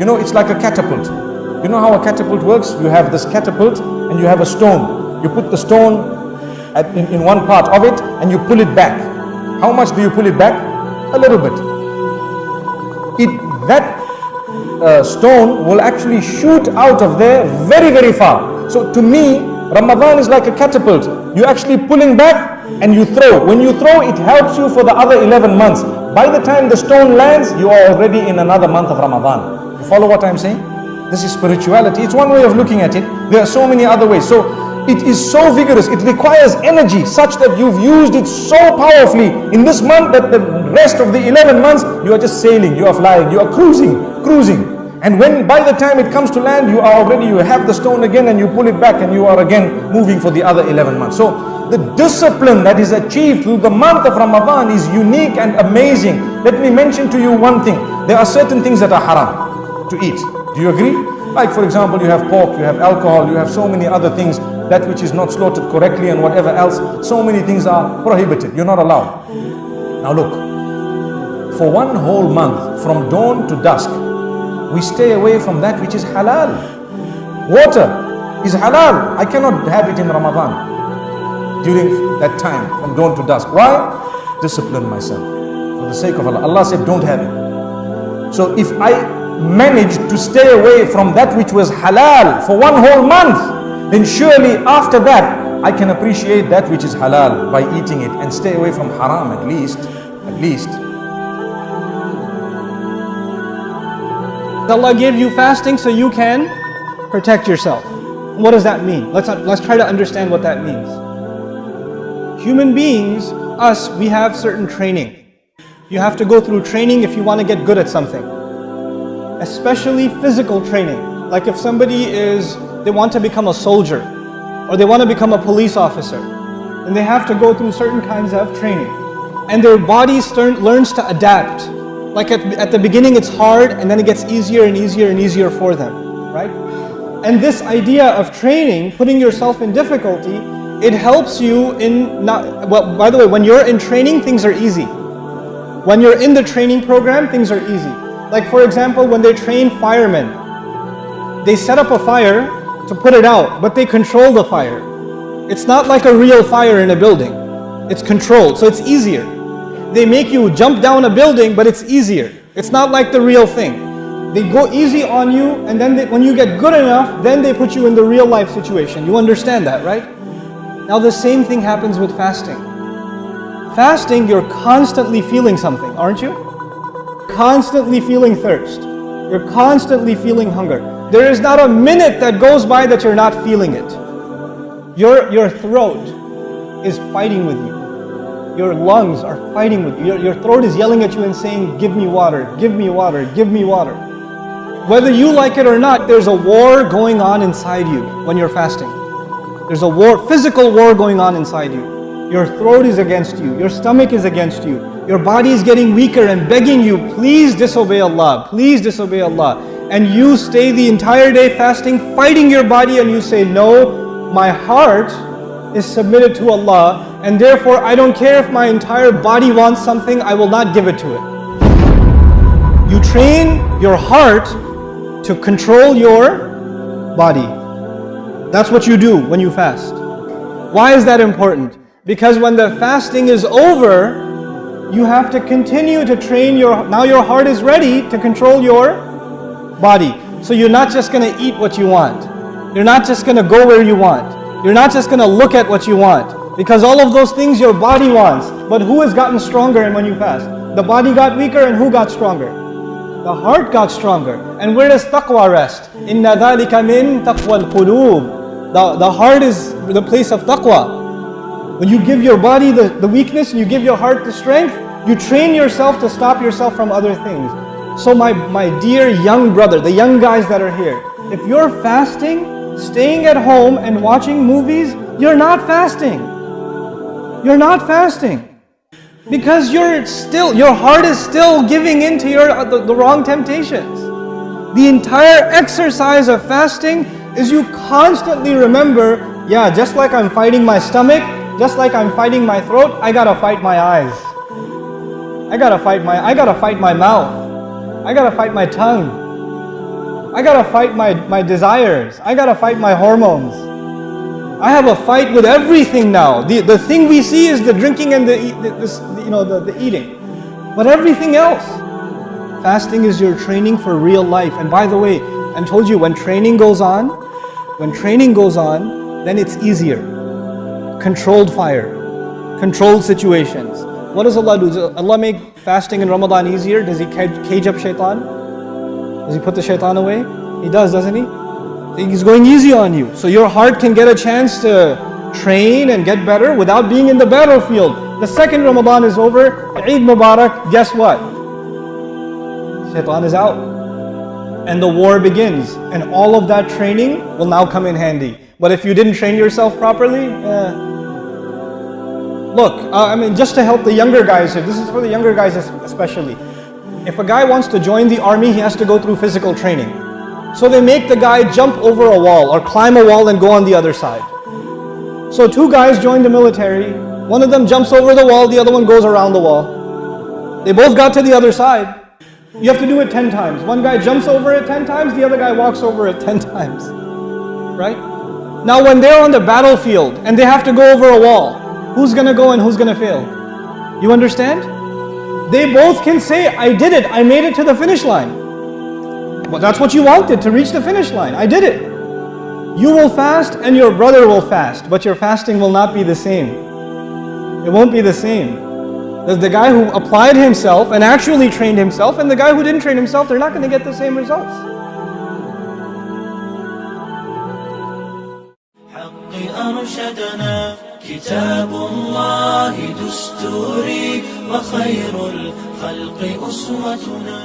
You know, it's like a catapult. You know how a catapult works? You have this catapult and you have a stone. You put the stone in one part of it and you pull it back. How much do you pull it back? A little bit. That stone will actually shoot out of there very, very far. So to me, Ramadan is like a catapult. You're actually pulling back and you throw. When you throw, it helps you for the other 11 months. By the time the stone lands, you are already in another month of Ramadan. You follow what I'm saying? This is spirituality. It's one way of looking at it. There are so many other ways. So it is so vigorous. It requires energy such that you've used it so powerfully in this month that the rest of the 11 months, you are just sailing, you are flying, you are cruising. And when by the time it comes to land, you have the stone again and you pull it back and you are again moving for the other 11 months. So the discipline that is achieved through the month of Ramadan is unique and amazing. Let me mention to you one thing. There are certain things that are haram to eat. Do you agree? Like for example, you have pork, you have alcohol, you have so many other things, that which is not slaughtered correctly and whatever else. So many things are prohibited. You're not allowed. Now look, for one whole month, from dawn to dusk, we stay away from that which is halal. Water is halal. I cannot have it in Ramadan during that time, from dawn to dusk. Why? Discipline myself for the sake of Allah. Allah said, don't have it. So if I managed to stay away from that which was halal for one whole month, then surely after that I can appreciate that which is halal by eating it and stay away from haram at least. Allah gave you fasting so you can protect yourself. What does that mean? Let's try to understand what that means. Human beings, us, we have certain training. You have to go through training if you want to get good at something. Especially physical training. Like if they want to become a soldier or they want to become a police officer, then they have to go through certain kinds of training. And their body learns to adapt. Like at the beginning it's hard and then it gets easier and easier and easier for them, right? And this idea of training, putting yourself in difficulty, it helps you in by the way, when you're in training, things are easy. When you're in the training program, things are easy. Like for example, when they train firemen, they set up a fire to put it out, but they control the fire. It's not like a real fire in a building. It's controlled, so it's easier. They make you jump down a building, but it's easier. It's not like the real thing. They go easy on you, and then when you get good enough, then they put you in the real life situation. You understand that, right? Now the same thing happens with fasting. Fasting, you're constantly feeling something, aren't you? Constantly feeling thirst. You're constantly feeling hunger. There is not a minute that goes by that you're not feeling it. Your throat is fighting with you. Your lungs are fighting with you. Your throat is yelling at you and saying, give me water, give me water, give me water. Whether you like it or not, there's a war going on inside you when you're fasting. There's a war, physical war going on inside you. Your throat is against you. Your stomach is against you. Your body is getting weaker and begging you, please disobey Allah, please disobey Allah. And you stay the entire day fasting, fighting your body, and you say, no, my heart is submitted to Allah, and therefore I don't care if my entire body wants something, I will not give it to it. You train your heart to control your body. That's what you do when you fast. Why is that important? Because when the fasting is over, you have to continue to train now your heart is ready to control your body. So you're not just going to eat what you want. You're not just going to go where you want. You're not just going to look at what you want. Because all of those things your body wants. But who has gotten stronger when you fast? The body got weaker, and who got stronger? The heart got stronger. And where does taqwa rest? Inna dhalika min taqwa al-qulub. The heart is the place of taqwa. When you give your body the weakness and you give your heart the strength, you train yourself to stop yourself from other things. So my dear young brother, the young guys that are here, if you're fasting, staying at home and watching movies, you're not fasting. You're not fasting. Because your heart is still giving in to the wrong temptations. The entire exercise of fasting is you constantly remember, yeah, just like I'm fighting my stomach, just like I'm fighting my throat, I gotta fight my eyes. I gotta fight my mouth. I gotta fight my tongue. I gotta fight my desires. I gotta fight my hormones. I have a fight with everything now. The thing we see is the drinking and the eating. But everything else, fasting is your training for real life. And by the way, I told you when training goes on, then it's easier. Controlled fire, controlled situations. What does Allah do? Does Allah make fasting in Ramadan easier? Does He cage up shaitan? Does He put the shaitan away? He does, doesn't He? He's going easy on you. So your heart can get a chance to train and get better without being in the battlefield. The second Ramadan is over, Eid Mubarak, guess what? Shaitan is out. And the war begins. And all of that training will now come in handy. But if you didn't train yourself properly, look, just to help the younger guys here, this is for the younger guys especially. If a guy wants to join the army, he has to go through physical training. So they make the guy jump over a wall or climb a wall and go on the other side. So two guys join the military. One of them jumps over the wall, the other one goes around the wall. They both got to the other side. You have to do it 10 times. One guy jumps over it 10 times, the other guy walks over it 10 times. Right? Now when they're on the battlefield and they have to go over a wall, who's going to go and who's going to fail? You understand? They both can say, I did it, I made it to the finish line. Well, that's what you wanted, to reach the finish line. I did it. You will fast and your brother will fast, but your fasting will not be the same. It won't be the same. There's the guy who applied himself and actually trained himself, and the guy who didn't train himself, they're not going to get the same results. أرشدنا كتاب الله دستوري وخير الخلق أسوتنا